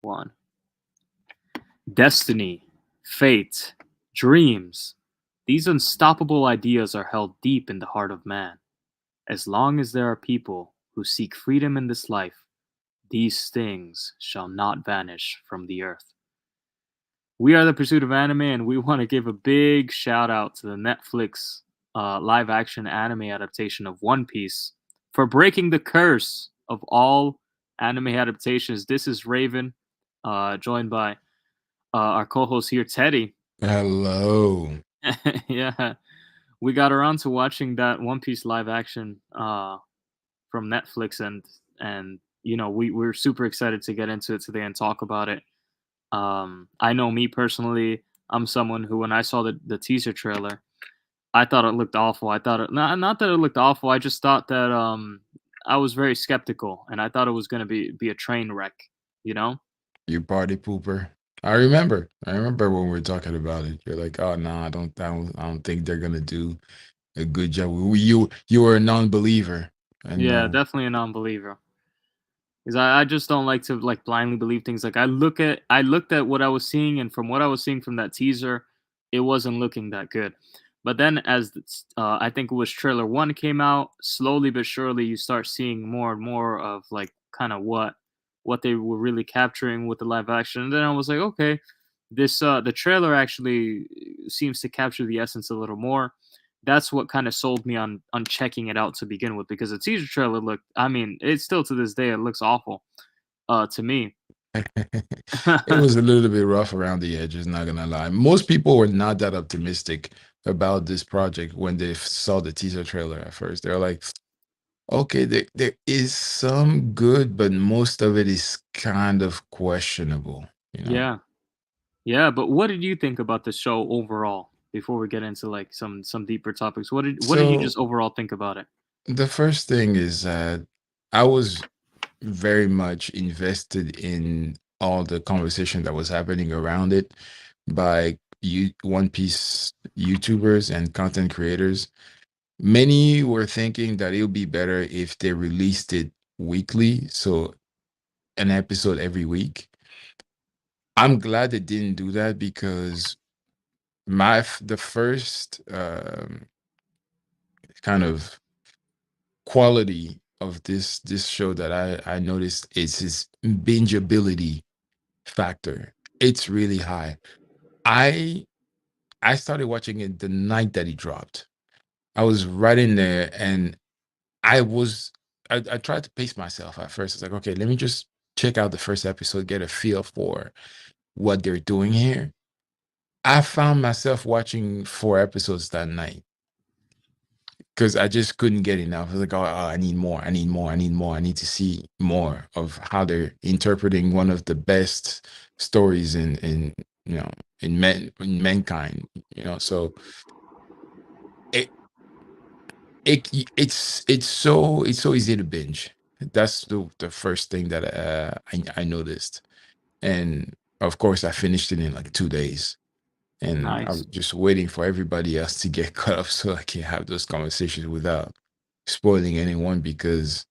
One. Destiny, fate, dreams. These unstoppable ideas are held deep in the heart of man. As long as there are people who seek freedom in this life, these things shall not vanish from the earth. We are the Pursuit of Anime, and we want to give a big shout out to the Netflix live action anime adaptation of One Piece for breaking the curse of all anime adaptations. This is Raven, joined by our co host here, Teddy. Hello. Yeah, we got around to watching that One Piece live action from Netflix, and we're super excited to get into it today and talk about it. I know me personally, I'm someone who, when I saw the teaser trailer, I thought it looked awful. I thought not that it looked awful. I just thought that I was very skeptical, and I thought it was gonna be a train wreck. You know? You party pooper. I remember when we were talking about it. You're like, oh no, I don't think they're gonna do a good job. You were a non-believer. And Yeah, no, definitely a non-believer. Because I just don't like to like blindly believe things. Like I looked at what I was seeing, and from what I was seeing from that teaser, it wasn't looking that good. But then, as I think it was trailer one came out, slowly but surely you start seeing more and more of like kind of what they were really capturing with the live action. And then I was like, okay, this the trailer actually seems to capture the essence a little more. That's what kind of sold me on checking it out to begin with, because the teaser trailer looked, I mean, it's still to this day it looks awful to me. it was a little bit rough around the edges, not gonna lie. Most people were not that optimistic about this project when they saw the teaser trailer at first. They're like, okay, there is some good, but most of it is kind of questionable, you know. Yeah. Yeah, but what did you think about the show overall before we get into like some deeper topics? What did you So just overall think about it? the first thing is that I was very much invested in all the conversation that was happening around it by One Piece YouTubers and content creators. Many were thinking that it would be better if they released it weekly, so an episode every week. I'm glad they didn't do that because the first kind of quality of this show that I noticed is his bingeability factor. It's really high. I I started watching it the night that he dropped. I was right in there, and I was I tried to pace myself at first. It's like, okay, let me just check out the first episode, get a feel for what they're doing here. I found myself watching 4 episodes that night because I just couldn't get enough. I was like, oh, I need more. I need more. I need more. I need to see more of how they're interpreting one of the best stories in you know in mankind. So it it's so easy to binge. That's the first thing that I noticed, and of course I finished it in like 2 days. And Nice. I'm just waiting for everybody else to get caught up so I can have those conversations without spoiling anyone because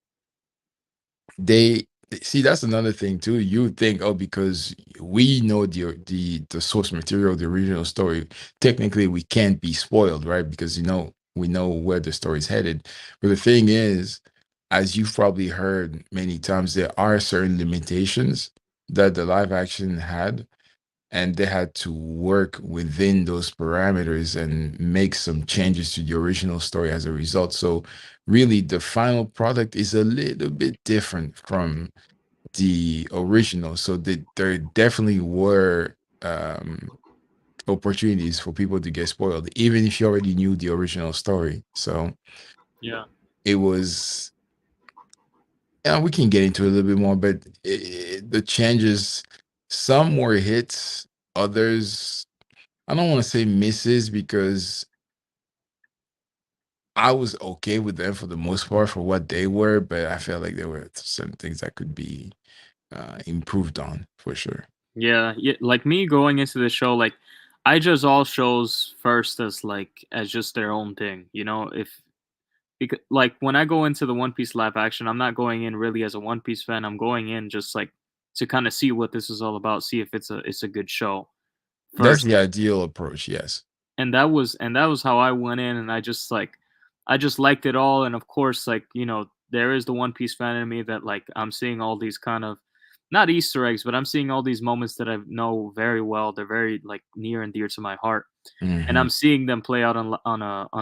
they see that's another thing too. You would think, oh, because we know the source material, the original story, technically we can't be spoiled, right? Because we know where the story's headed. But the thing is, as you've probably heard many times, there are certain limitations that the live action had, and they had to work within those parameters and make some changes to the original story as a result. So really the final product is a little bit different from the original. So there definitely were opportunities for people to get spoiled even if you already knew the original story. So Yeah. it was, yeah, we can get into it a little bit more, but the changes, some were hits, others, I don't want to say misses because I was okay with them for the most part for what they were, but I felt like there were certain things that could be improved on for sure. Yeah, yeah, like me going into the show, like I judge all shows first as like as just their own thing, if because like when I go into the One Piece live action, I'm not going in really as a One Piece fan. I'm going in just like to kind of see what this is all about, see if it's a good show That's first. the ideal approach, yes. And that was how I went in, and I just liked it all. And of course, like, there is the One Piece fan in me that, like, I'm seeing all these kind of, not Easter eggs, but I'm seeing all these moments that I know very well. They're very, like, near and dear to my heart, and I'm Mhm. seeing them play out on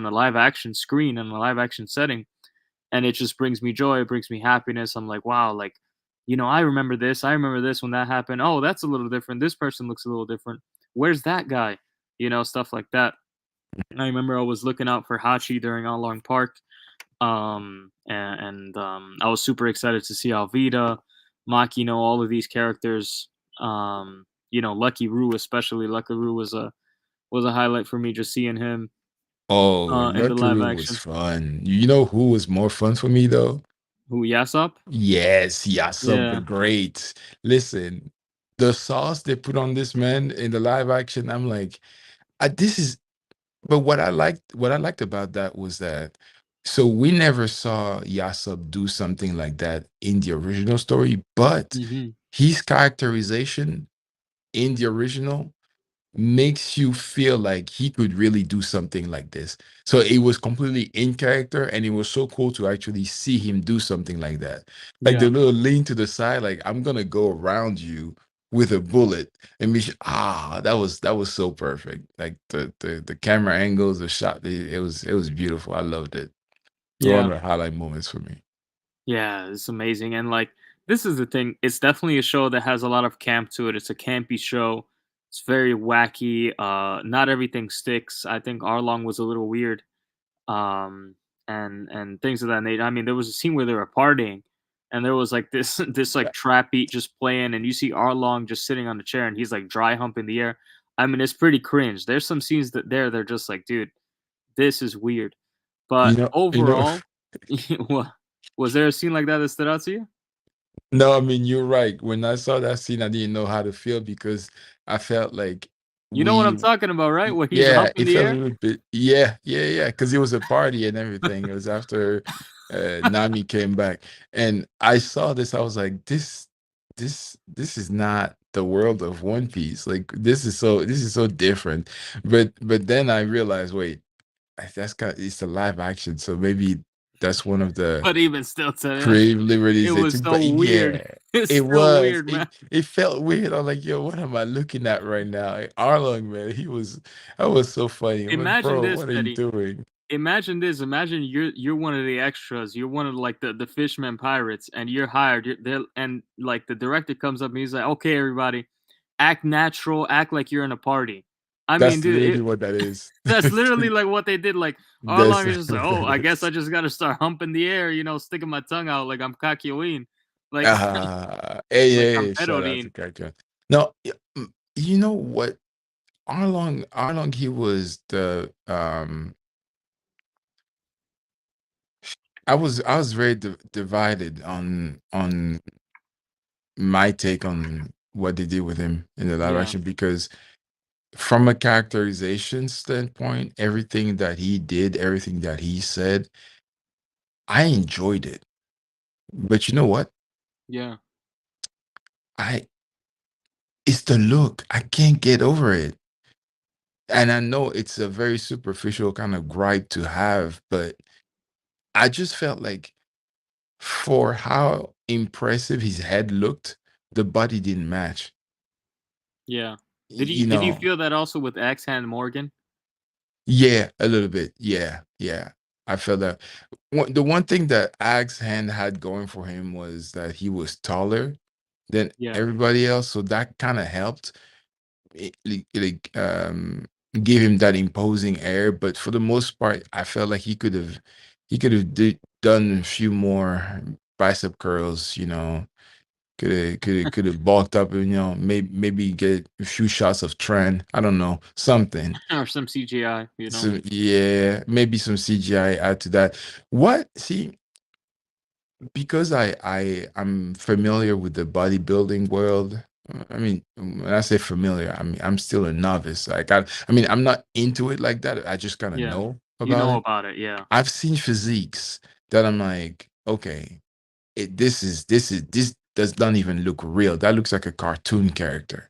a live action screen, in a live action setting, and it just brings me joy. It brings me happiness. I'm like, wow, like, I remember this. I remember this when that happened. Oh, that's a little different. This person looks a little different. Where's that guy? Stuff like that. I remember I was looking out for Hachi during Along Park, and I was super excited to see Alvida, Makino, all of these characters. Lucky Roo, especially. Lucky Roo was a highlight for me, just seeing him Oh, in the live Mercury was action. fun. You know who was more fun for me though? Who, Yasop? Yes, Yasub the Yeah. Great. Listen, the sauce they put on this man in the live action, I'm like, this is. But what I liked about that was that, so we never saw Yasub do something like that in the original story, but Hmm. his characterization in the original makes you feel like he could really do something like this. So it was completely in character, and it was so cool to actually see him do something like that. Like Yeah. the little lean to the side, like I'm gonna go around you with a bullet, and that was so perfect. Like the camera angles, the shot, it was beautiful. I loved it. It was one Yeah. of the highlight moments for me. Yeah, it's amazing. And, like, this is the thing. It's definitely a show that has a lot of camp to it. It's a campy show. It's very wacky. Not everything sticks. I think Arlong was a little weird. Um and things of that nature. I mean, there was a scene where they were partying, and there was, like, this this, like, trap beat just playing, and you see Arlong just sitting on the chair, and he's, like, dry humping the air. I mean, it's pretty cringe. There's some scenes they're just like, dude, this is weird. You But know, you know. overall, what, was there a scene like that that stood out to you? No, I mean, you're right. When I saw that scene, I didn't know how to feel because I felt like You know what I'm we, talking about, right? Where he's yeah, humping it the felt a air? little bit, yeah, yeah, yeah, because it was a party and everything. It was after Nami came back, and I saw this. I was like, this is not the world of One Piece. Like, this is so different. But then I realized, wait, that's got it's a live action, so maybe that's one of the But even still, to creative it liberties they was took. so But weird. yeah, It's it still was. weird, man. It felt weird. I'm like, yo, what am I looking at right now? Like, Arlong, man, that was so funny. I'm like, Imagine bro, this, what are you Teddy. doing? Imagine this. Imagine you're one of the extras. You're one of, like, the fishermen pirates, and you're hired. You're there, and, like, the director comes up and he's like, "Okay, everybody, act natural. Act like you're in a party." I mean, That's dude, literally what that is. that's literally like what they did. Like, That's Arlong is just like, "Oh, I guess I just gotta start humping the air, sticking my tongue out like I'm Kakyoin, like hey, like hey, I'm hey, shout out to Perorin." Cartoon. No, you know what? Arlong, he was I was very divided on my take on what they did with him in the live Yeah, action, because from a characterization standpoint, everything that he did, everything that he said, I enjoyed it. But you know what? yeah, I It's the look. I can't get over it. And I know it's a very superficial kind of gripe to have, but I just felt like for how impressive his head looked, the body didn't match. yeah. Did you You did you know, feel that also with X Hand Morgan? yeah, a little bit. Yeah, yeah. I felt that. The one thing that Axe Hand had going for him was that he was taller than Yeah, everybody else, so that kind of helped. It give him that imposing air, but for the most part I felt like he could have done a few more bicep curls, could have bulked up, and maybe get a few shots of trend, I don't know, something. or some CGI, So yeah, maybe some CGI add to that. What See, because I'm familiar with the bodybuilding world. I mean, when I say familiar, I mean I'm still a novice. Like I mean, I'm not into it like that. I just kind of Yeah. know You about know it. about it, yeah. I've seen physiques that I'm like, okay, this does not even look real. That looks like a cartoon character.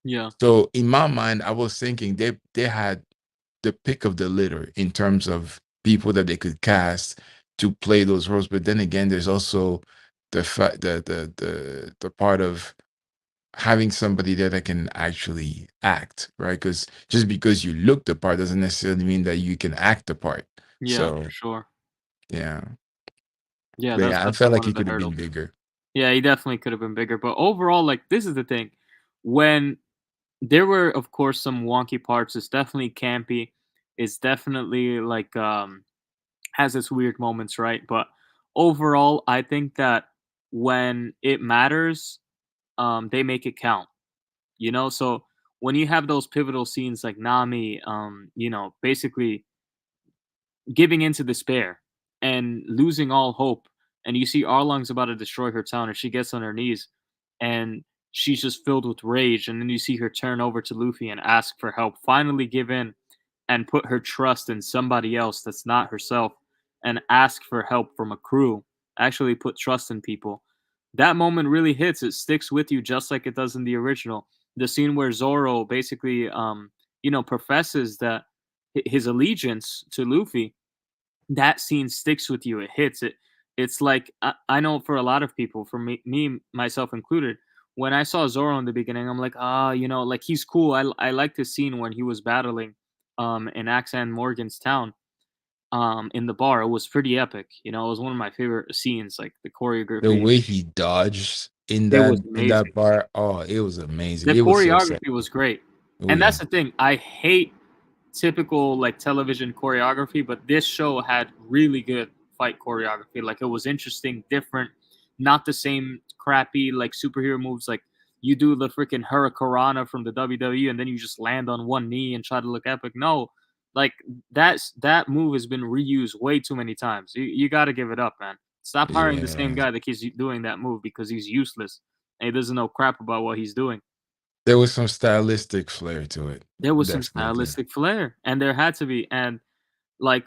Yeah. So in my mind, I was thinking they had the pick of the litter in terms of people that they could cast to play those roles. But then again, there's also the fact the part of having somebody there that can actually act, right? Because just because you look the part doesn't necessarily mean that you can act the part. Yeah, for So sure. yeah, Yeah, but that's yeah, I felt definitely like one he of the could have been hurdles. bigger. Yeah, he definitely could have been bigger, but overall, like, this is the thing. When there were, of course, some wonky parts, it's definitely campy. It's definitely, like, has its weird moments, right? But overall, I think that when it matters, they make it count, you know? So, when you have those pivotal scenes like Nami, basically giving into despair and losing all hope. And you see Arlong's about to destroy her town, and she gets on her knees, and she's just filled with rage. And then you see her turn over to Luffy and ask for help, finally give in and put her trust in somebody else that's not herself, and ask for help from a crew. Actually, put trust in people. That moment really hits. It sticks with you just like it does in the original. The scene where Zoro basically, professes that his allegiance to Luffy, that scene sticks with you. It hits it. It's like I know for a lot of people, for me myself included, when I saw Zoro in the beginning, I'm like, like he's cool. I liked his scene when he was battling, in Axan Morgan's town, in the bar. It was pretty epic. It was one of my favorite scenes. Like the The choreography, way he dodged it was in that amazing. bar, oh, it was amazing. The It was so sad. choreography was great, Oh and that's yeah, the thing. I hate typical like television choreography, but this show had really good fight choreography. Like it was interesting, different, not the same crappy like superhero moves. Like you do the freaking Hurricanrana from the WWE, and then you just land on one knee and try to look epic. No, like that move has been reused way too many times. You got to give it up, man. Stop hiring the same yeah. guy that keeps doing that move because he's useless and he doesn't know crap about what he's doing. There was some stylistic flair to it, There was some definitely. stylistic flair, and there had to be. And like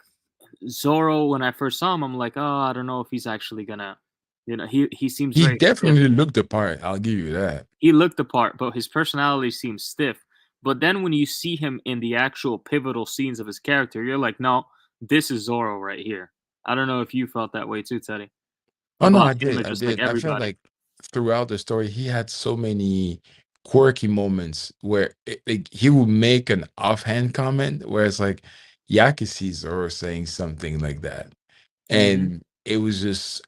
Zoro, when I first saw him, I'm like, oh, I don't know if he's actually gonna, he seems He very stiff. definitely looked the part. I'll give you that. He looked the part, but his personality seems stiff. But then when you see him in the actual pivotal scenes of his character, you're like, no, this is Zoro right here. I don't know if you felt that way too, Teddy, Oh no, about I him or did. I just like did. I felt everybody. like throughout the story, he had so many quirky moments where like, he would make an offhand comment where it's like, yeah, I could see Zoro saying something like that. Hmm. And it was just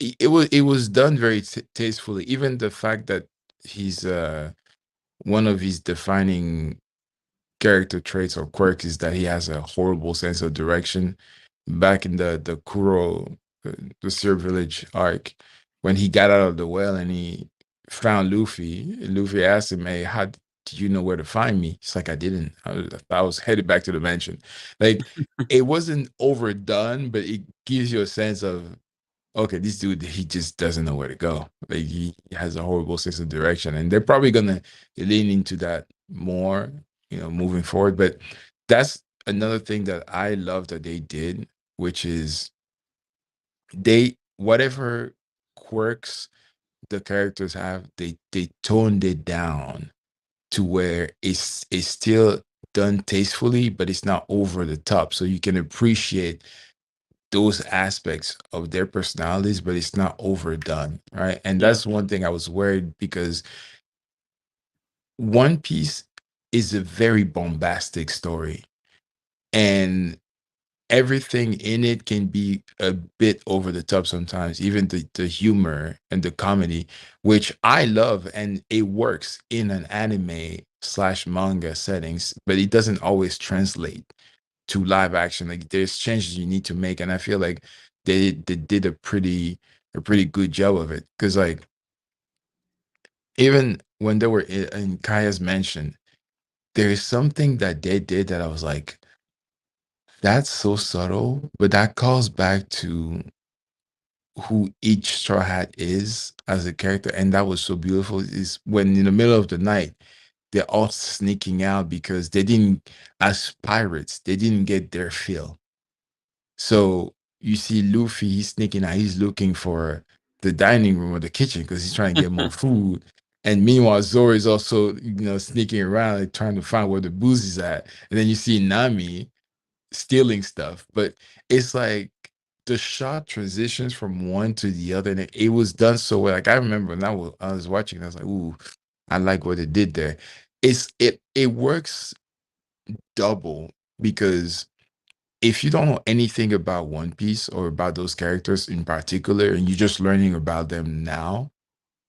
it was done very tastefully. Even the fact that he's one of his defining character traits or quirks is that he has a horrible sense of direction. Back in the Kuro, the Syrup Village arc, when he got out of the well and he found Luffy asked him, "Hey, how did you know where to find me?" He's like, "I didn't. I was headed back to the mansion." Like it wasn't overdone, but it gives you a sense of okay, this dude, he just doesn't know where to go. Like he has a horrible sense of direction, and they're probably gonna lean into that more, moving forward. But that's another thing that I love that they did, which is they whatever quirks the characters have, they toned it down to where it's still done tastefully, but it's not over the top, so you can appreciate those aspects of their personalities, but it's not overdone, right? And Yeah, that's one thing I was worried because One Piece is a very bombastic story, and everything in it can be a bit over the top sometimes, even the humor and the comedy, which I love, and it works in an anime slash manga settings, but it doesn't always translate to live action. Like there's changes you need to make, and I feel like they did a pretty good job of it. Because like even when they were in Kaya's mansion, there is something that they did that I was like, that's so subtle, but that calls back to who each Straw Hat is as a character, and that was so beautiful. Is when in the middle of the night they're all sneaking out because they didn't, as pirates, they didn't get their fill. So you see Luffy, he's sneaking out, he's looking for the dining room or the kitchen because he's trying to get more food. And meanwhile, Zoro is also, sneaking around, like, trying to find where the booze is at. And then you see Nami stealing stuff. But it's like the shot transitions from one to the other, and it was done so well. Like, I remember when I was watching, I was like, "Ooh, I like what it did there." It works double because if you don't know anything about One Piece or about those characters in particular, and you're just learning about them now,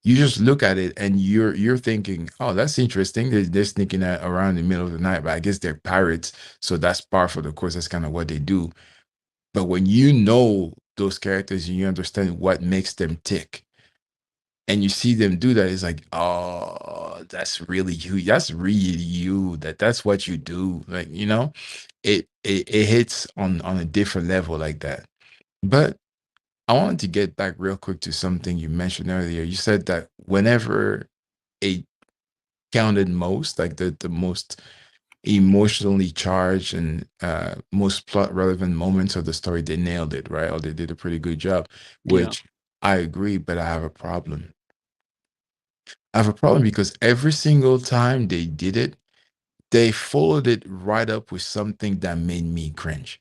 you just look at it and you're thinking, "Oh, that's interesting. They're sneaking around in the middle of the night, but I guess they're pirates, so that's par for the course. That's kind of what they do." But when you know those characters and you understand what makes them tick, and you see them do that, it's like, "Oh, that's really you. That's really you. That's what you do." Like, it hits on a different level like that. But I wanted to get back real quick to something you mentioned earlier. You said that whenever it counted most, like the most emotionally charged and most plot relevant moments of the story, they nailed it, right? Or they did a pretty good job, Yeah. which I agree, but I have a problem. I have a problem because every single time they did it, they followed it right up with something that made me cringe.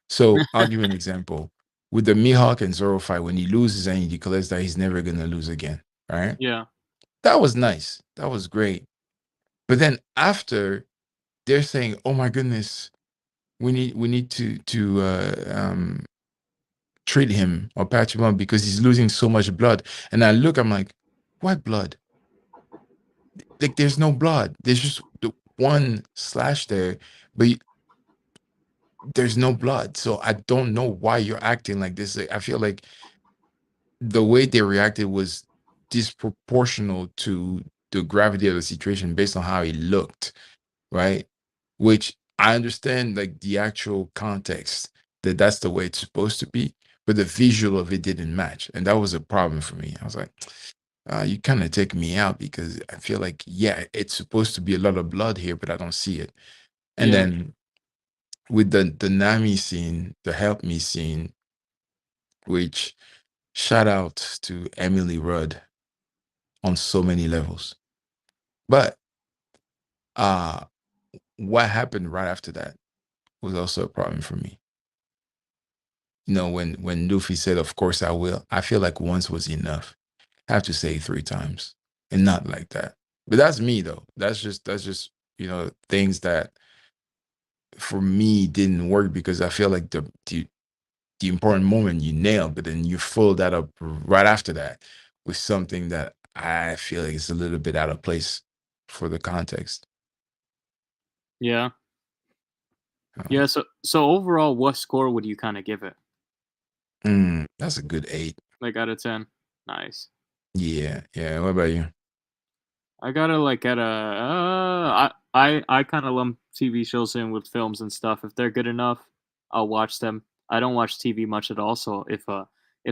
So I'll give you an example. With the Mihawk and Zoro fight, when he loses and he declares that he's never gonna lose again, right? Yeah. That was nice. That was great. But then after, they're saying, "Oh my goodness, we need to treat him or patch him up because he's losing so much blood." And I look, I'm like, "What blood? Like, there's no blood. There's just the one slash there, but there's no blood. So I don't know why you're acting like this." Like, I feel like the way they reacted was disproportional to the gravity of the situation based on how he looked, right? Which I understand, like, the actual context, that that's the way it's supposed to be, but the visual of it didn't match, and that was a problem for me. I was like, you kind of take me out because I feel like, yeah, it's supposed to be a lot of blood here, but I don't see it. And Yeah. then with the Nami scene, the help me scene, which, shout out to Emily Rudd on so many levels. But uh what happened right after that was also a problem for me. When Luffy said, "Of course I will," I feel like once was enough. I have to say it 3 times, and not like that. But that's me though. That's just things that for me didn't work because I feel like the important moment you nailed, but then you followed that up right after that with something that I feel like is a little bit out of place for the context. Yeah. Uh, Yeah. So overall, what score would you kind of give it? that's a good 8. Like out of 10? Nice. Yeah, yeah. What about you? I gotta like at a. I kind of lump TV shows in with films and stuff. If they're good enough, I'll watch them. I don't watch TV much at all. So if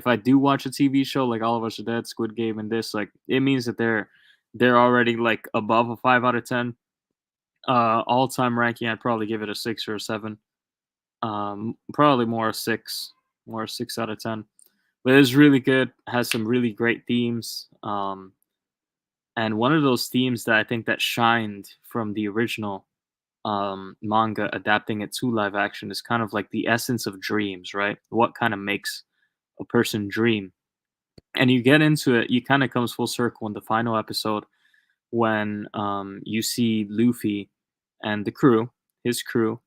I do watch a TV show like All of Us Are Dead, Squid Game, and this, like it means that they're already like above a 5 out of 10. All time ranking, I'd probably give it a 6 or a 7. Probably more a 6 out of 10. But it's really good. Has some really great themes. And one of those themes that I think that shined from the original manga adapting it to live action is kind of like the essence of dreams, right? What kind of makes a person dream? And you get into it, you kind of comes full circle in the final episode when you see Luffy and his crew,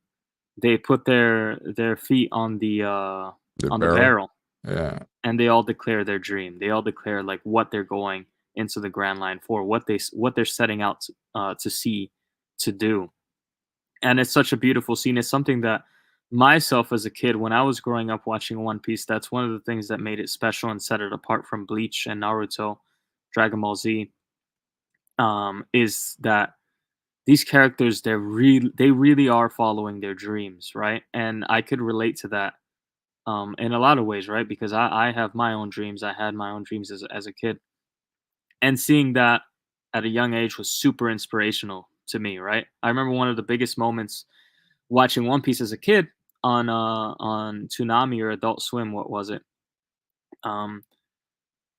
they put their feet The on the barrel? barrel, Yeah. and they all declare their dream. They all declare like what they're going into the Grand Line for, what they're setting out to see, to do. And it's such a beautiful scene. It's something that myself as a kid, when I was growing up watching One Piece, that's one of the things that made it special and set it apart from Bleach and Naruto, Dragon Ball Z. Is that these characters, they really are following their dreams, right? And I could relate to that in a lot of ways, right? Because I have my own dreams. I had my own dreams as a kid, and seeing that at a young age was super inspirational to me, right? I remember one of the biggest moments watching One Piece as a kid on Toonami or Adult Swim. What was it? Um,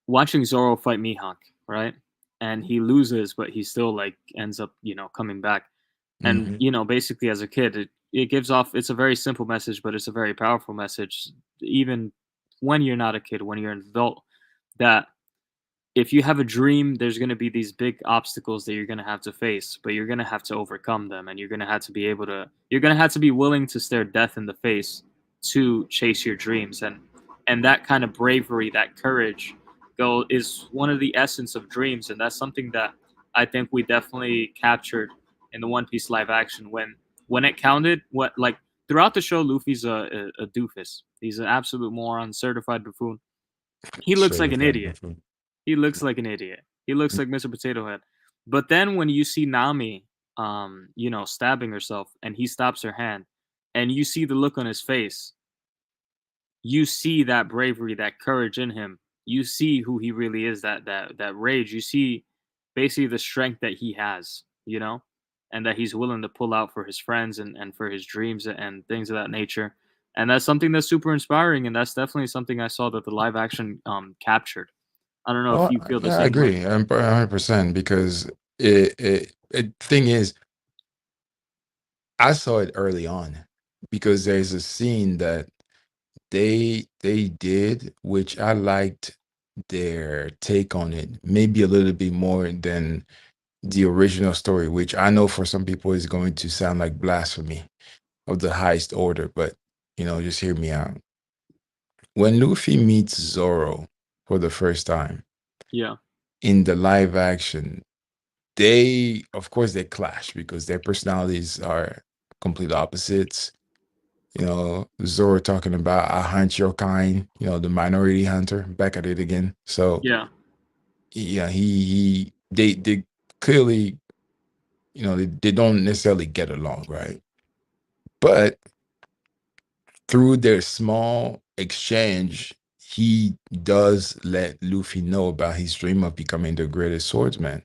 watching Zoro fight Mihawk, right? And he loses, but he still like ends up, coming back. And Hmm. basically as a kid, it gives off. It's a very simple message, but it's a very powerful message. Even when you're not a kid, when you're an adult, that if you have a dream, there's going to be these big obstacles that you're going to have to face, but you're going to have to overcome them, and you're going to have to be willing to stare death in the face to chase your dreams. And that kind of bravery, that courage go is one of the essence of dreams, and that's something that I think we definitely captured in the One Piece live action when it counted. What like throughout the show, Luffy's a doofus. He's an absolute moron, certified buffoon. He looks like an Certified idiot. buffalo. He looks like an idiot. He looks like Mr. Potato Head. But then when you see Nami, stabbing herself, and he stops her hand, and you see the look on his face, you see that bravery, that courage in him. You see who he really is. That rage. You see basically the strength that he has. And that he's willing to pull out for his friends and for his dreams and things of that nature. And that's something that's super inspiring. And that's definitely something I saw that the live action captured. I don't know if Oh, you feel the yeah, I same way. agree. I'm 100% because thing is, I saw it early on because there's a scene that they did, which I liked their take on it, maybe a little bit more than the original story, which I know for some people is going to sound like blasphemy of the highest order, but just hear me out. When Luffy meets Zoro for the first time Yeah, in the live action, they of course they clash because their personalities are complete opposites. Zoro talking about I hunt your kind, the minority hunter, back at it again. So yeah, yeah, they clearly, they don't necessarily get along, right? But through their small exchange, he does let Luffy know about his dream of becoming the greatest swordsman.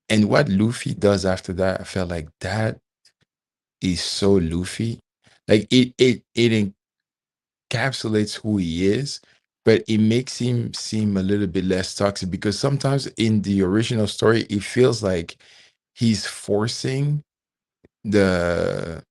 And what Luffy does after that, I felt like that is so Luffy. Like it encapsulates who he is, but it makes him seem a little bit less toxic because sometimes in the original story, it feels like he's forcing the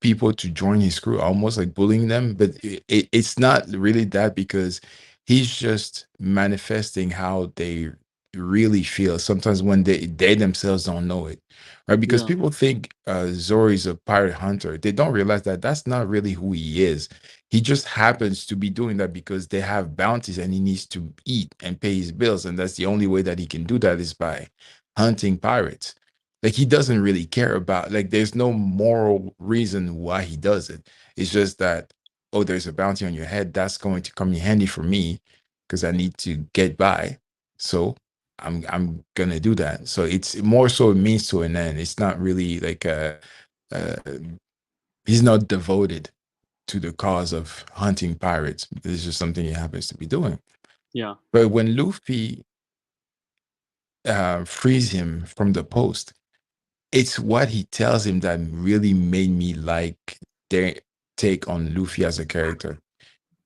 people to join his crew, almost like bullying them, but it's not really that because he's just manifesting how they really feel sometimes when they themselves don't know it, right? Because yeah, people think Zoro is a pirate hunter. They don't realize that that's not really who he is. He just happens to be doing that because they have bounties and he needs to eat and pay his bills, and that's the only way that he can do that is by hunting pirates. Like he doesn't really care about, like there's no moral reason why he does it. It's just that, oh, there's a bounty on your head. That's going to come in handy for me because I need to get by. So I'm gonna do that. So it's more so a means to an end. It's not really like uh he's not devoted to the cause of hunting pirates. It's just something he happens to be doing. yeah, But when Luffy frees him from the post, it's what he tells him that really made me like their take on Luffy as a character.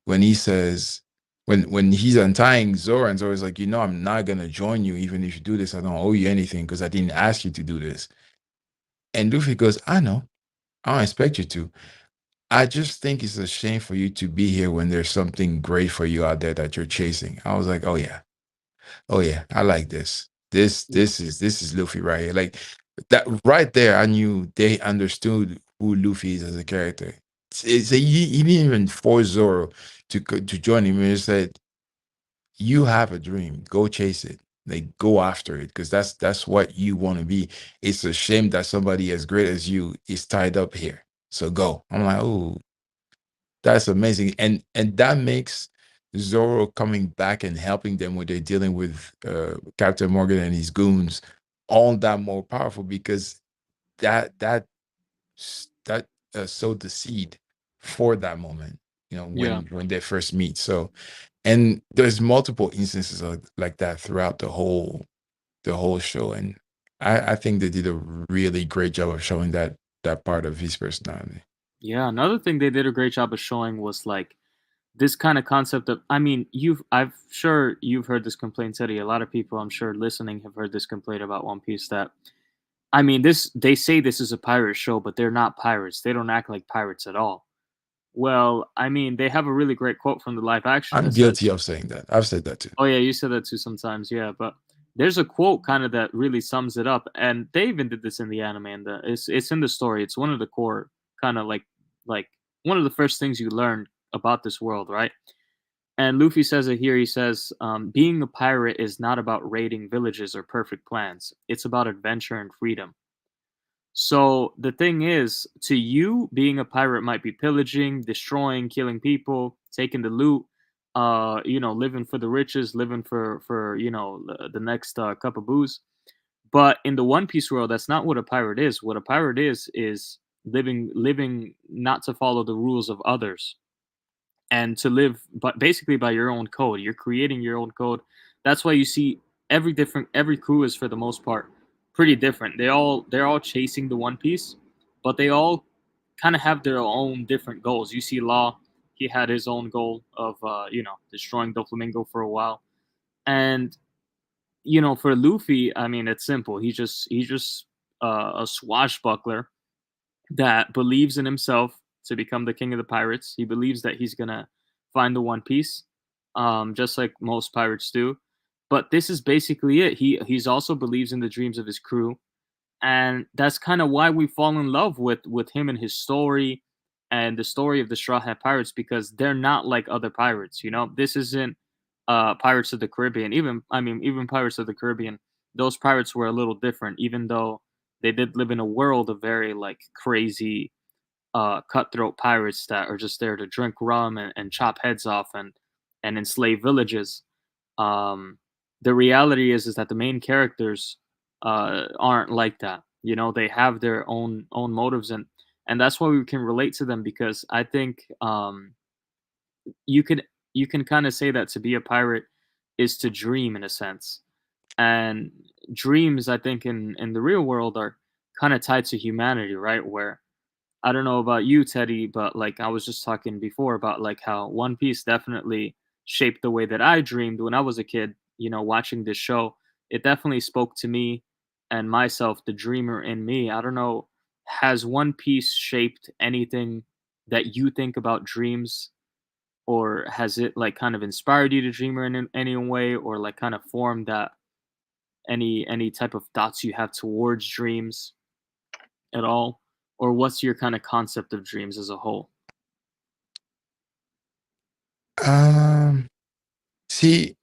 When he says, when he's untying Zoro, and Zoro's like, I'm not gonna join you even if you do this. I don't owe you anything because I didn't ask you to do this. And Luffy goes, I know, I don't expect you to. I just think it's a shame for you to be here when there's something great for you out there that you're chasing. I was like, oh yeah. Oh yeah, I like this. This yeah, this is Luffy right here. Like that right there, I knew they understood who Luffy is as a character. He didn't even force Zoro to join him. He just said, "You have a dream. Go chase it. Like go after it, because that's what you want to be. It's a shame that somebody as great as you is tied up here. So go." I'm like, oh, that's amazing. And that makes Zoro coming back and helping them when they're dealing with Captain Morgan and his goons all that more powerful because that sowed the seed for that moment, yeah, when they first meet. So, and there's multiple instances like that throughout the whole show. And I think they did a really great job of showing that part of his personality. yeah. Another thing they did a great job of showing was like this kind of concept of, I mean, I'm sure you've heard this complaint, Teddy. A lot of people, I'm sure, listening have heard this complaint about One Piece. That, I mean, this they say this is a pirate show, but they're not pirates. They don't act like pirates at all. Well, I mean, they have a really great quote from the live action I'm that says, guilty of saying that. I've said that too. "Oh yeah, you said that too sometimes, yeah." But there's a quote kind of that really sums it up, and they even did this in the anime, and it's in the story. It's one of the core kind of like one of the first things you learn about this world, right? And Luffy says it here. He says, "Being a pirate is not about raiding villages or perfect plans. It's about adventure and freedom." So the thing is, to you, being a pirate might be pillaging, destroying, killing people, taking the loot, living for the riches, living for the next cup of booze. But in the One Piece world, that's not what a pirate is. What a pirate is living not to follow the rules of others, and to live but basically by your own code. You're creating your own code. That's why you see every crew is for the most part pretty different. They're all chasing the One Piece, but they all kind of have their own different goals. You see Law, he had his own goal of destroying Doflamingo for a while. And for Luffy, I mean, it's simple. He's just a swashbuckler that believes in himself to become the king of the pirates. He believes that he's gonna find the One Piece, just like most pirates do. But this is basically it. He's also believes in the dreams of his crew, and that's kind of why we fall in love with him and his story, and the story of the Straw Hat Pirates, because they're not like other pirates. This isn't Pirates of the Caribbean. Even Pirates of the Caribbean, those pirates were a little different, even though they did live in a world of very like crazy cutthroat pirates that are just there to drink rum and chop heads off and enslave villages. Um, the reality is that the main characters aren't like that. They have their own motives, and that's why we can relate to them, because I think you could you can kind of say that to be a pirate is to dream in a sense, and dreams, I think, in the real world are kind of tied to humanity, right? Where, I don't know about you, Teddy, but like I was just talking before about like how One Piece definitely shaped the way that I dreamed when I was a kid. Watching this show, it definitely spoke to me and myself, the dreamer in me. I don't know, has One Piece shaped anything that you think about dreams, or has it like kind of inspired you to dream in any way, or like kind of formed that any type of thoughts you have towards dreams at all? Or what's your kind of concept of dreams as a whole? Um, See,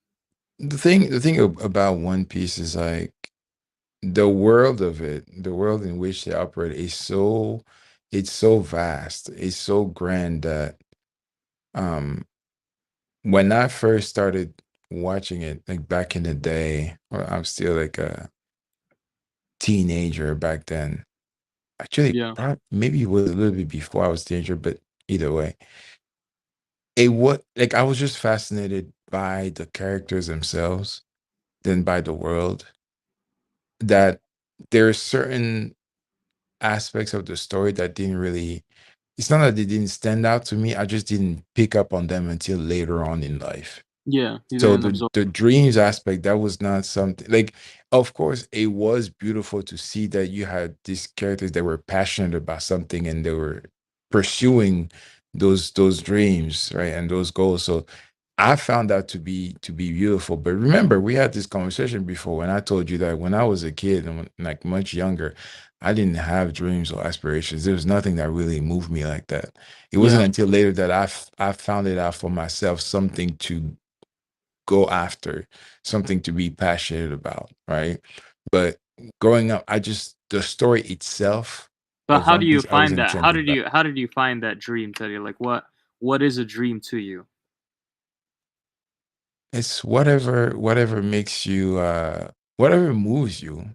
the thing about One Piece is like the world in which they operate is it's so vast, it's so grand that um when I first started watching it, like back in the day, or I'm still like a teenager back then. Actually, Yeah. maybe it was a little bit before I was a teenager, but either way, I was just fascinated by the characters themselves, than by the world. That there are certain aspects of the story that didn't really. It's not that they didn't stand out to me. I just didn't pick up on them until later on in life. Yeah, you So didn't the absorb. the dreams aspect, that was not something like, of course it was beautiful to see that you had these characters that were passionate about something and they were pursuing those dreams, right? And those goals. So I found that to be beautiful. But remember, we had this conversation before when I told you that when I was a kid and like much younger, I didn't have dreams or aspirations. There was nothing that really moved me like that. It wasn't Yeah. until later that I found it out for myself, something to go after, something to be passionate about, right? But growing up, the story itself But of how do One you Piece, I was find that? How enchanted did by. you how did you find that dream, Teddy? Like what is a dream to you? It's whatever makes you whatever moves you.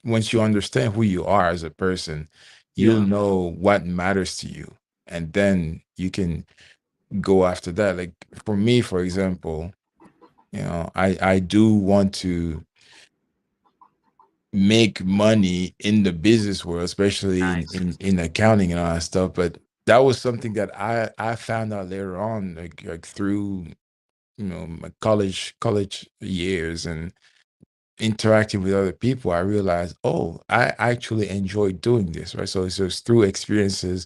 Once you understand who you are as a person, you'll Yeah. know what matters to you. And then you can go after that. Like for me, for example, I do want to make money in the business world, especially in Nice. in accounting and all that stuff. But that was something that I found out later on, like through my college years and interacting with other people. I realized, oh, I actually enjoy doing this, right? So it's through experiences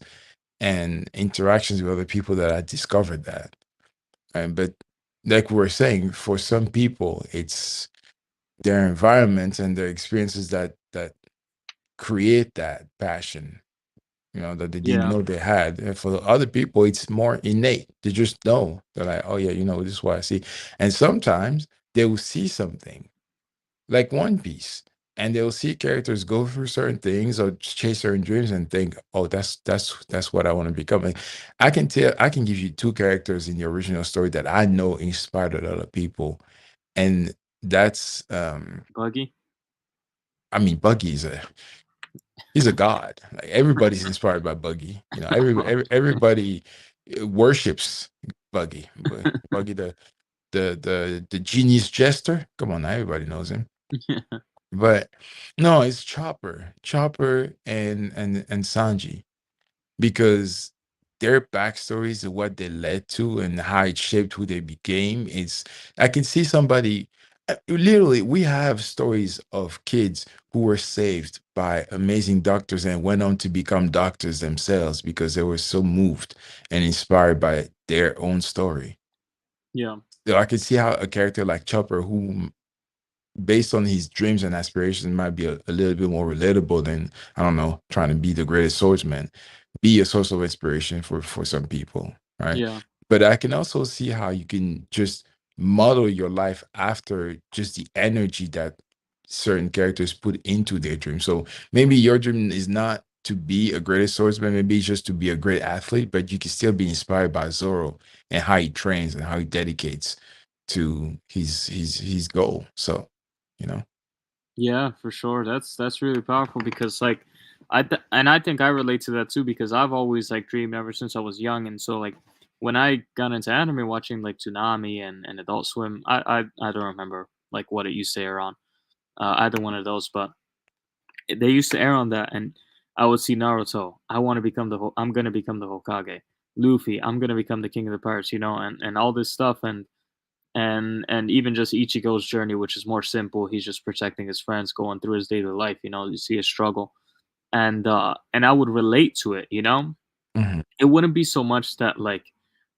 and interactions with other people that I discovered that. And but like we were saying, for some people, it's their environment and their experiences that create that passion, that they didn't Yeah. know they had. And for the other people, it's more innate. They just know. They're like, oh yeah, this is what I see. And sometimes they will see something like One Piece, and they'll see characters go through certain things or chase certain dreams and think, oh, that's what I want to become. And I can give you two characters in the original story that I know inspired a lot of people. And that's Buggy. I mean, Buggy's he's a god. Like everybody's inspired by Buggy. Everybody worships Buggy. Buggy, the genius jester. Come on, now, everybody knows him. Yeah. But no, it's Chopper and Sanji, because their backstories of what they led to and how it shaped who they became. It's I can see somebody literally. We have stories of kids who were saved by amazing doctors and went on to become doctors themselves because they were so moved and inspired by their own story. Yeah. So I can see how a character like Chopper, who based on his dreams and aspirations might be a little bit more relatable than, I don't know, trying to be the greatest swordsman, be a source of inspiration for some people, right? Yeah. But I can also see how you can just model your life after just the energy that certain characters put into their dream. So maybe your dream is not to be a greatest swordsman, maybe it's just to be a great athlete, but you can still be inspired by Zoro and how he trains and how he dedicates to his goal. So, you know. Yeah, for sure. That's really powerful because like and I think I relate to that too because I've always like dreamed ever since I was young, and so like when I got into anime watching like Toonami and Adult Swim, I don't remember like what it used to air on, either one of those, but they used to air on that, and I would see Naruto. I want to become I'm gonna become the Hokage. Luffy, I'm gonna become the king of the pirates, and all this stuff, and even just Ichigo's journey, which is more simple. He's just protecting his friends, going through his daily life. You see his struggle, and I would relate to it. Mhm. It wouldn't be so much that like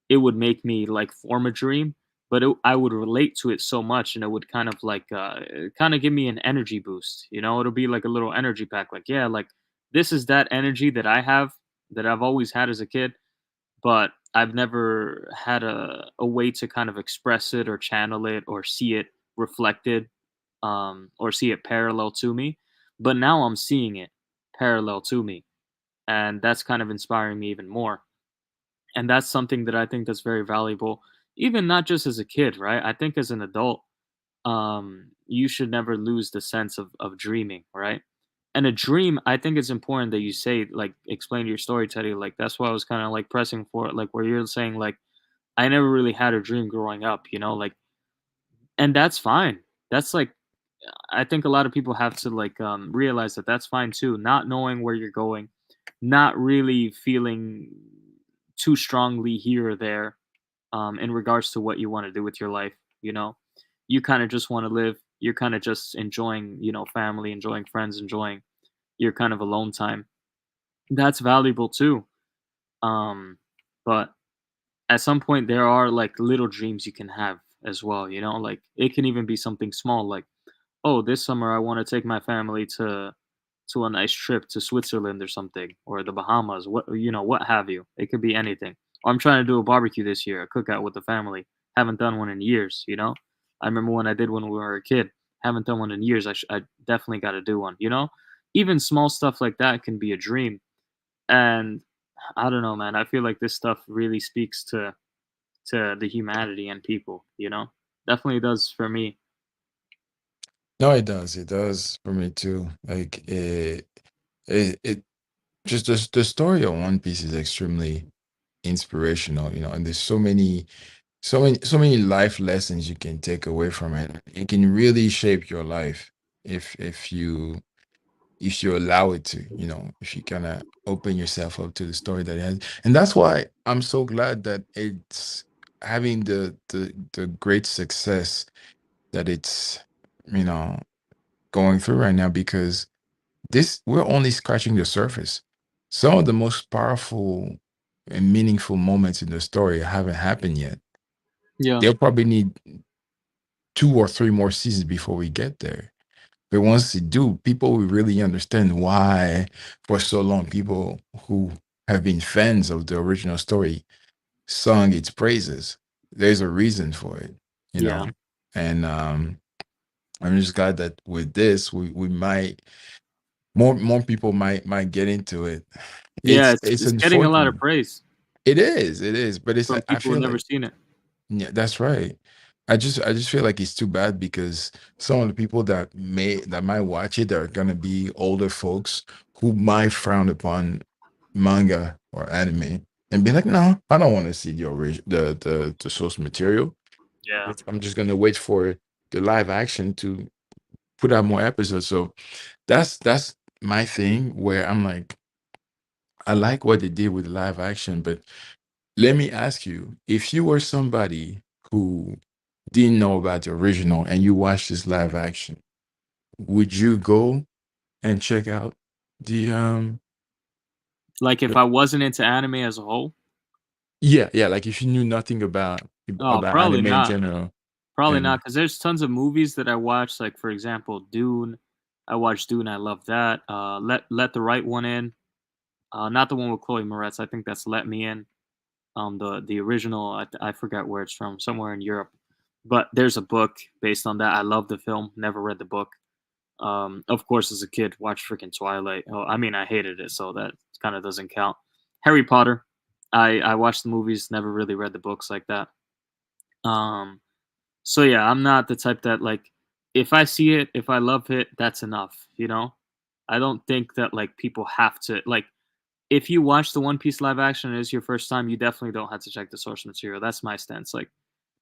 it would make me like form a dream, but I would relate to it so much, and it would kind of like kind of give me an energy boost. It'll be like a little energy pack. Like yeah, like this is that energy that I have that I've always had as a kid, but I've never had a way to kind of express it or channel it or see it reflected, or see it parallel to me. But now I'm seeing it parallel to me, and that's kind of inspiring me even more. And that's something that I think that's very valuable, even not just as a kid, right? I think as an adult, you should never lose the sense of dreaming, right? And a dream, I think it's important that you say, like, explain your story, Teddy. Like, that's why I was kind of like pressing for it, like, where you're saying, like, I never really had a dream growing up, like, and that's fine. That's like, I think a lot of people have to like realize that that's fine too. Not knowing where you're going, not really feeling too strongly here or there, in regards to what you want to do with your life. You know, you kind of just want to live. You're kind of just enjoying, family, enjoying friends, enjoying your kind of alone time. That's valuable too. Um, but at some point, there are like little dreams you can have as well. Like it can even be something small, like, oh, this summer I want to take my family to a nice trip to Switzerland or something, or the Bahamas, what have you. It could be anything. Or I'm trying to do a barbecue this year, a cookout with the family. Haven't done one in years. I remember when I did one when we were a kid. Haven't done one in years. I definitely got to do one. Even small stuff like that can be a dream. And I don't know, man. I feel like this stuff really speaks to the humanity and people. Definitely does for me. No, it does. It does for me too. Like it just the story of One Piece is extremely inspirational, and there's so many life lessons you can take away from it. It can really shape your life if if you allow it to, if you kind of open yourself up to the story that it has. And that's why I'm so glad that it's having the great success that it's, you know, going through right now, because this we're only scratching the surface. Some of the most powerful and meaningful moments in the story haven't happened yet. Yeah. They'll probably need 2 or 3 more seasons before we get there. But once they do, people will really understand why, for so long, people who have been fans of the original story sung its praises. There's a reason for it, you Yeah. know. And I'm just glad that with this, we might more people might get into it. Yeah, It's it's getting a lot of unfortunate. praise It is, but it's from I people who feel never like, seen it. yeah, that's right. I just feel like it's too bad, because some of the people that might watch it are gonna be older folks who might frown upon manga or anime and be like, no, I don't want to see the original the source material. Yeah. I'm just gonna wait for the live action to put out more episodes. So that's my thing, where I'm like, I like what they did with live action, but let me ask you, if you were somebody who didn't know about the original and you watched this live action, would you go and check out the Like if the- I wasn't into anime as a whole, yeah, like if you knew nothing about oh, probably anime in not. general? Probably not, And because there's tons of movies that I watched, like, for example, Dune. I watched Dune, I love that. Let the Right One In. Not the one with Chloe Moretz, I think that's Let Me In. The original, I forgot where it's from, somewhere in Europe. But there's a book based on that. I love the film, never read the book. Of course, as a kid, watched freaking Twilight. Oh, I mean, I hated it, so that kind of doesn't count. Harry Potter. I watched the movies, never really read the books like that. Um, so yeah, I'm not the type that like if I see it, if I love it, that's enough, you know? I don't think that like people have to like if you watch the One Piece live action and it's your first time, you definitely don't have to check the source material. That's my stance.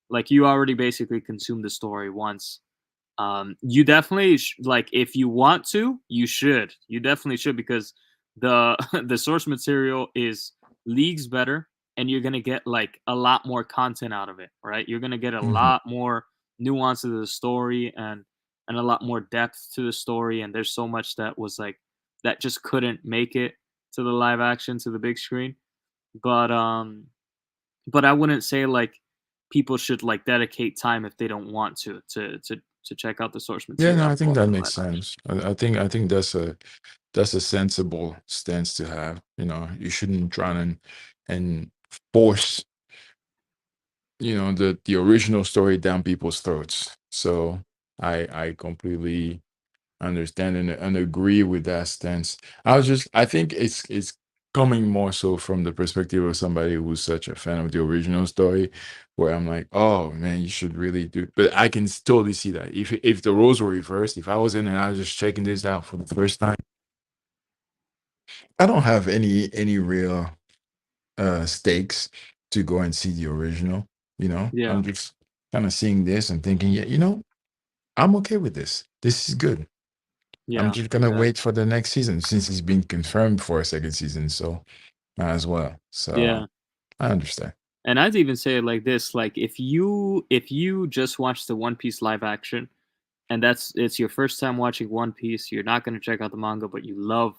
Like you already basically consumed the story once. You definitely like if you want to, you should. You definitely should because the the source material is leagues better, and you're gonna get like a lot more content out of it. Right? You're gonna get a Mhm. lot more nuance to the story and a lot more depth to the story. And there's so much that was like that just couldn't make it to the live action to the big screen. But but I wouldn't say like people should like dedicate time if they don't want to check out the source Yeah, material no, I after think that watching the makes live action. sense. I think that's a sensible stance to have. You shouldn't try and force, the original story down people's throats. So I completely understand and agree with that stance. I think it's coming more so from the perspective of somebody who's such a fan of the original story, where I'm like, oh man, you should really do. But I can totally see that if the roles were reversed, if I was in and I was just checking this out for the first time, I don't have any real stakes to go and see the original. Yeah, I'm just kind of seeing this and thinking, yeah, I'm okay with this. This is good. I'm yeah, just gonna wait exactly. for the next season, since it's been confirmed for a second season. So might as well. So Yeah. I understand. And I'd even say it like this, like if you just watch the One Piece live action and it's your first time watching One Piece, you're not going to check out the manga, but you love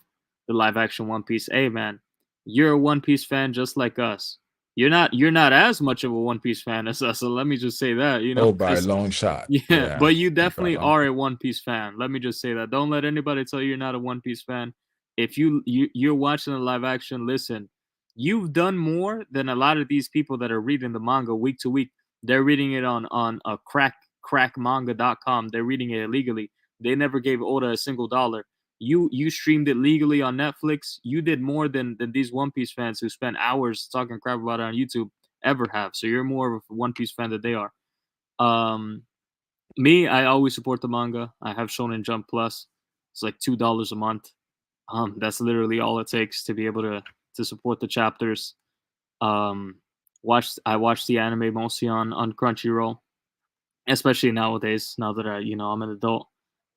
the live action One Piece. Hey man, you're a One Piece fan just like us. You're not as much of a One Piece fan as us. So let me just say that, Oh, by a because long shot. yeah, Yeah. but you By a definitely long are a One Piece fan. Let me just say that. Don't let anybody tell you you're not a One Piece fan. If you're watching the live action, listen, you've done more than a lot of these people that are reading the manga week to week. They're reading it on a crackmanga.com. They're reading it illegally. They never gave Oda a single dollar. You streamed it legally on Netflix. You did more than these One Piece fans who spend hours talking crap about it on YouTube ever have. So you're more of a One Piece fan than they are. Um, Me, I always support the manga. I have Shonen Jump Plus. It's like $2 a month. That's literally all it takes to be able to support the chapters. Um, I watch the anime mostly on Crunchyroll, especially nowadays. Now that I'm an adult,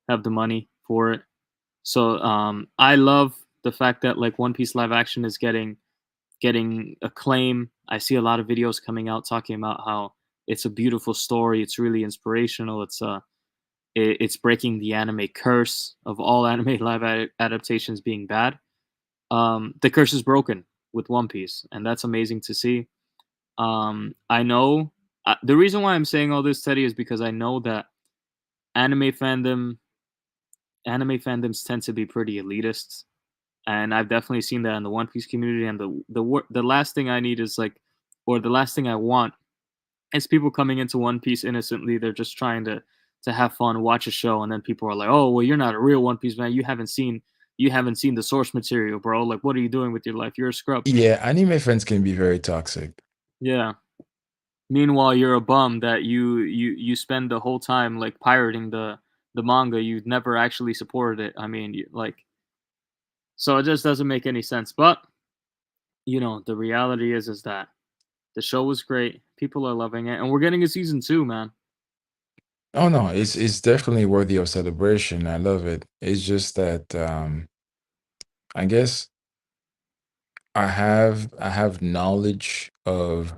have the money for it. So I love the fact that like One Piece live action is getting acclaim. I see a lot of videos coming out talking about how it's a beautiful story. It's really inspirational. It's breaking the anime curse of all anime adaptations being bad. The curse is broken with One Piece, and that's amazing to see. I know the reason why I'm saying all this, Teddy, is because I know that anime fandom anime fandoms tend to be pretty elitist, and I've definitely seen that in the One Piece community. And the last thing I need is like, or the last thing I want is people coming into One Piece innocently. They're just trying to have fun, watch a show, and then people are like, "Oh, well, you're not a real One Piece fan. You haven't seen the source material, bro. Like, what are you doing with your life? You're a scrub." Yeah, anime fans can be very toxic. Yeah. Meanwhile, you're a bum that you spend the whole time like pirating the manga. You never actually supported it. I mean, like, so it just doesn't make any sense. But the reality is that the show was great. People are loving it, and we're getting a season 2, man. Oh no, it's definitely worthy of celebration. I love it. It's just that I guess I have knowledge of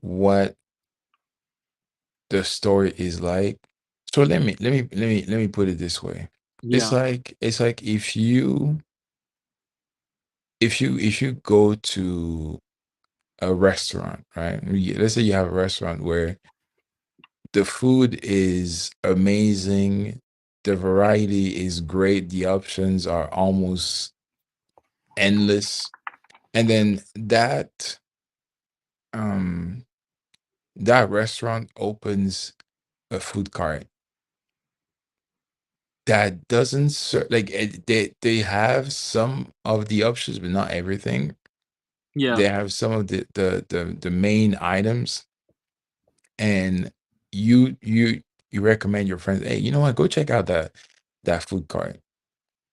what the story is like. So let me put it this way. It's Yeah, like it's like if you go to a restaurant, right? Let's say you have a restaurant where the food is amazing, the variety is great, the options are almost endless, and then um that restaurant opens a food cart that doesn't like they have some of the options but not everything. yeah. They have some of the main items, and you recommend your friends, hey, you know what, go check out that food cart,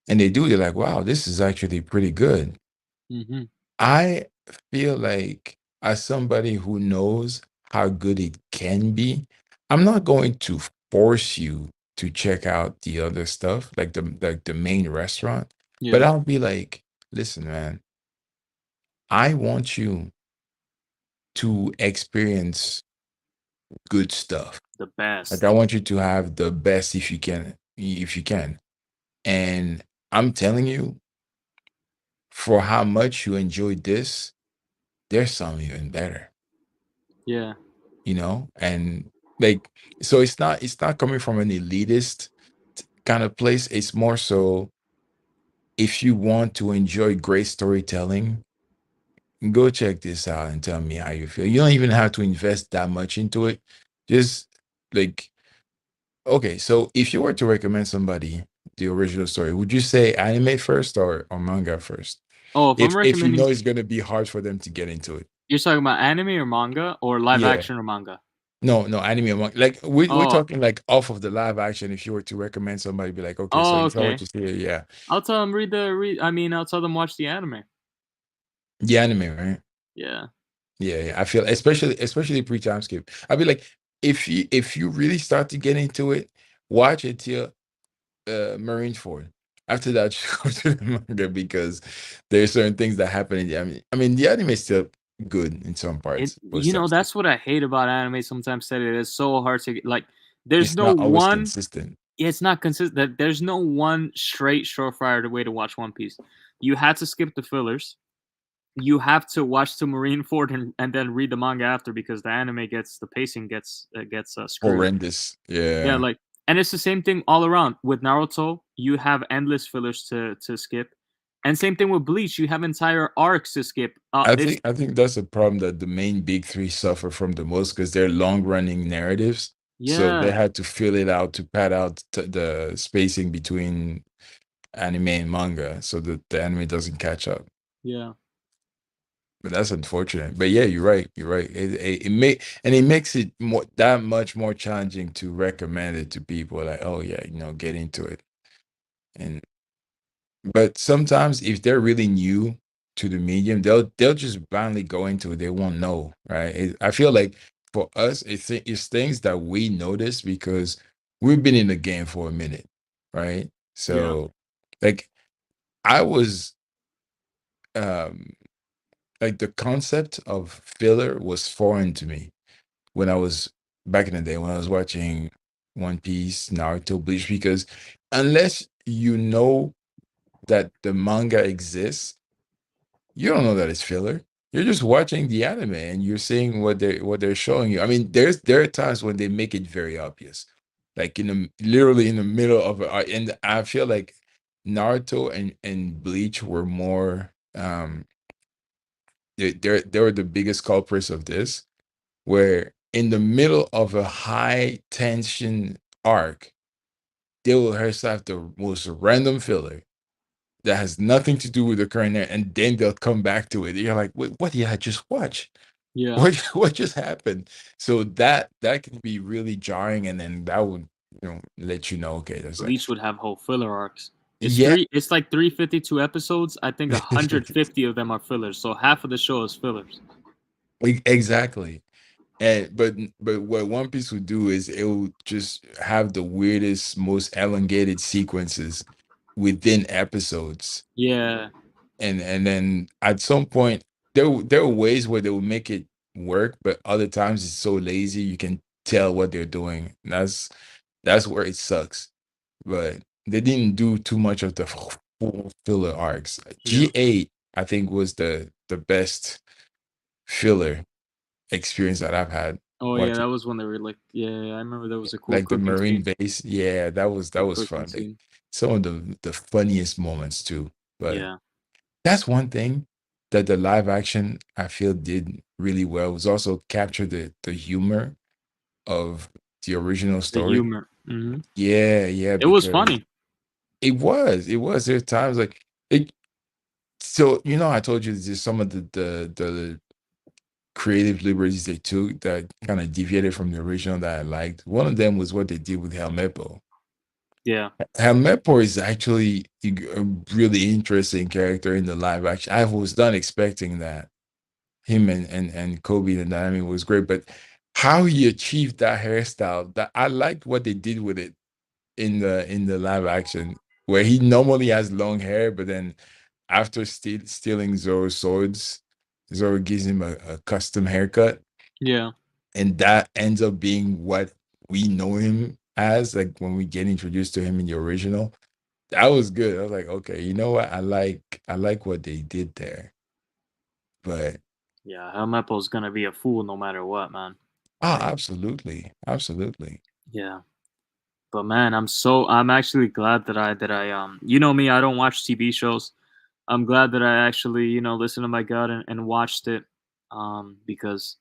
and they do. They're like, wow, this is actually pretty good. Hmm. I feel like, as somebody who knows how good it can be, I'm not going to force you to check out the other stuff, like the main restaurant, but Yeah, I'll be like, listen, man, I want you to experience good stuff. the Like, I best. want you to have the best if you can, if you can. And I'm telling you, for how much you enjoyed this, there's something even better. Yeah, And like, so it's not coming from an elitist kind of place. It's more so, if you want to enjoy great storytelling, go check this out and tell me how you feel. You don't even have to invest that much into it. Just like, okay, so if you were to recommend somebody the original story, would you say anime first or manga first, oh, if I'm if you know recommending, it's going to be hard for them to get into it? you're talking about anime or manga or live Yeah. action or manga? No, anime and manga. Like, we're Oh, talking like off of the live action. If you were to recommend somebody, be like, okay, so oh, if I were okay. to say, yeah, I'll tell them I'll tell them watch the anime. the anime, right? Yeah. Yeah, yeah. I feel, especially pre-time skip. I'd be like, if you really start to get into it, watch it till Marineford. After that, you go to the manga, because there's certain things that happen in the anime. I mean, the anime is still good in some parts, post time skip. That's what I hate about anime sometimes, that it is so hard to like, there's It's no not always one consistent. it's not consistent. There's no one straight surefire way to watch One Piece. You had to skip the fillers. You have to watch the Marineford and then read the manga after, because the pacing gets screwed. Horrendous. Yeah, Yeah. like, and it's the same thing all around with Naruto. You have endless fillers to skip, and same thing with Bleach. You have entire arcs to skip. I It's think I think that's a problem that the main big three suffer from the most, because they're long running narratives. So they Yeah, had to fill it out to pad out the spacing between anime and manga, so that the anime doesn't catch up. yeah. But that's unfortunate. But yeah, you're right. You're right. It makes it more, that much more challenging to recommend it to people. Like, oh yeah, get into it. And but sometimes, if they're really new to the medium, they'll just blindly go into it. They won't know, right? I feel like, for us, it's things that we notice because we've been in the game for a minute, right? Yeah. So Like I was um like the concept of filler was foreign to me when I was back in the day when I was watching One Piece, Naruto, Bleach, because unless you know that the manga exists, you don't know that it's filler. You're just watching the anime and you're seeing what they're showing you. I mean, there are times when they make it very obvious, like in the literally in the middle of it. And I feel like Naruto and Bleach were more they were the biggest culprits of this, where in the middle of a high tension arc, they will have the most random filler that has nothing to do with the current and then they'll come back to it. You're like, wait, what did I just watch? Yeah. What just happened? So that can be really jarring, and then that would let you know, okay, that's like Bleach would have whole filler arcs. yeah. It's like 352 episodes. I think 150 of them are fillers. So half of the show is fillers. Exactly. And but what One Piece would do is it will just have the weirdest, most elongated sequences within episodes. Yeah. And then at some point there are ways where they will make it work, but other times it's so lazy you can tell what they're doing. That's where it sucks. But they didn't do too much of the full filler arcs. Yeah. G8, I think, was the best filler experience that I've had Oh yeah, watching. that was when they were like, yeah, I remember there was a cool Like the cooking Marine scene. base. Yeah, that Cool was cooking fun. Like scene. some of the funniest moments too. But Yeah. that's one thing that the live action I feel did really well, was also capture the humor of the original The story. humor. Yeah, yeah, It was because funny. it was. There are times like it. So I told you just some of the creative liberties they took that kind of deviated from the original that I liked. One of them was what they did with Helmeppo. Yeah. Helmeppo is actually a really interesting character in the live action. I was not expecting that. Him and Kobe, the dynamic was great, but how he achieved that hairstyle, that I liked what they did with it in the live action, where he normally has long hair, but then after stealing Zoro's swords, Zoro gives him a custom haircut, Yeah. and that ends up being what we know him as, like when we get introduced to him in the original. That was good. I was like, okay, you know what? I like what they did there. But Yeah. Helmeppo's gonna be a fool no matter what, man. Like, absolutely, absolutely. yeah. But man, I'm actually glad you know me, I don't watch TV shows. I'm glad that I actually, listened to my gut and watched it. Because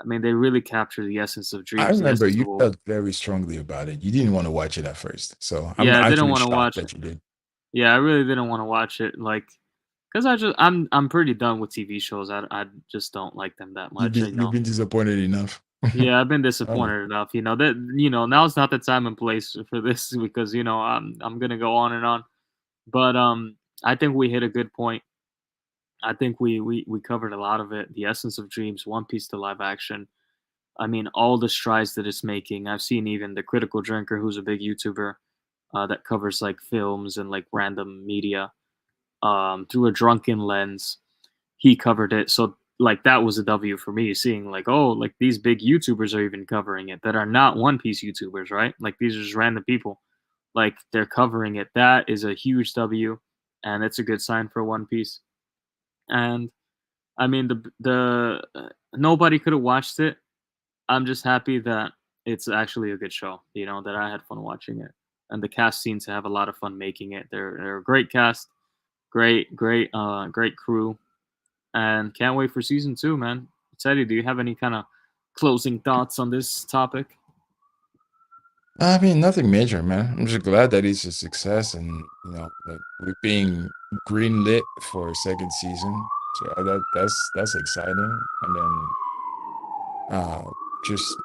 I mean they really capture the essence of I dreams, the remember essence you of what. felt very strongly about it. You didn't want to watch it at first. So I'm Yeah, I didn't actually want to shocked watch it. that you did. Yeah, I really didn't want to watch it, like, cause I'm pretty done with TV shows. I just don't like them that You've much. been you've been disappointed enough. Yeah, I've been Oh, disappointed enough. Now's not the time and place for this because I'm gonna go on and on. But I think we hit a good point. I think we covered a lot of it. The essence of dreams, One Piece to live action. I mean, all the strides that it's making. I've seen even the Critical Drinker, who's a big YouTuber, that covers like films and like random media, through a drunken lens. He covered it, so like that was a W for me. Seeing like, oh, like these big YouTubers are even covering it that are not One Piece YouTubers, right? Like these are just random people. Like they're covering it. That is a huge W, and it's a good sign for One Piece. And I mean, nobody could have watched it. I'm just happy that it's actually a good show. That I had fun watching it, and the cast seems to have a lot of fun making it. They're a great cast, great crew, and can't wait for season two, man. Teddy, do you have any kind of closing thoughts on this topic? I mean, nothing major, man. I'm just glad that it's a success, and that we're being greenlit for a second season. So that's exciting. And then just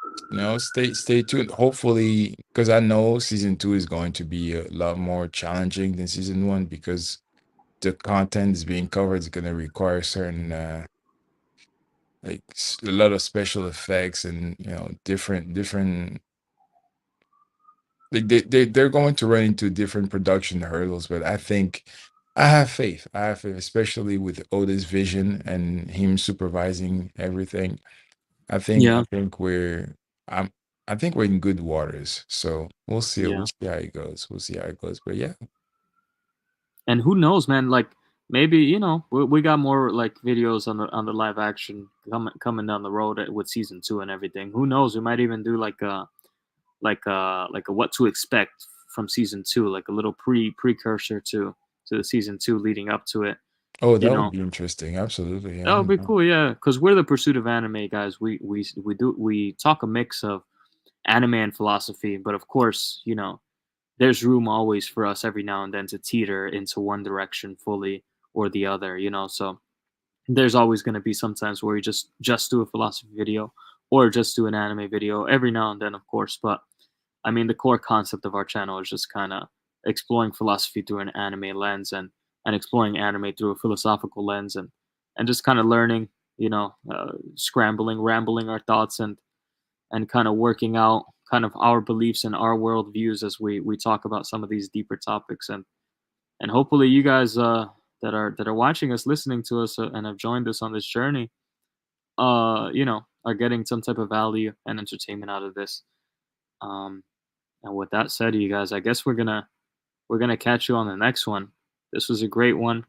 stay tuned. Hopefully, because I know season two is going to be a lot more challenging than season one, because the content is being covered is going to require certain like a lot of special effects and different they're going to run into different production hurdles, but I think I have faith. I have faith, especially with Oda's vision and him supervising everything. I Yeah, think I'm I think we're in good waters. So we'll yeah. see how it goes. We'll see how it goes. But yeah. And who knows, man? Like maybe we got more like videos on the live action coming down the road with season two and everything. Who knows? We might even do like a what to expect from season two, like a little precursor to the season two leading up to it. Oh, You that would know, be interesting. Absolutely. that Yeah. would be Yeah. cool. Yeah, because we're the Pursuit of Anime guys. We talk a mix of anime and philosophy, but of course, there's room always for us every now and then to teeter into one direction fully or the other. So there's always going to be sometimes where we just do a philosophy video or just do an anime video every now and then, of course. But I mean, the core concept of our channel is just kind of exploring philosophy through an anime lens and exploring anime through a philosophical lens and just kind of learning, scrambling, rambling our thoughts and kind of working out kind of our beliefs and our world views as we talk about some of these deeper topics and hopefully you guys that are watching us, listening to us, and have joined us on this journey, are getting some type of value and entertainment out of this. Um, and with that said, you guys, I guess we're gonna catch you on the next one. This was a great one.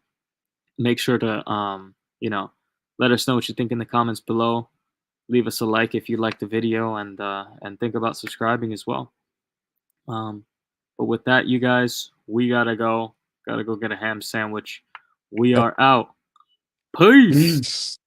Make sure to let us know what you think in the comments below. Leave us a like if you liked the video, and think about subscribing as well. Um, but with that, you guys, we gotta go. Gotta go get a ham sandwich. We Yep. are out. Peace. Peace.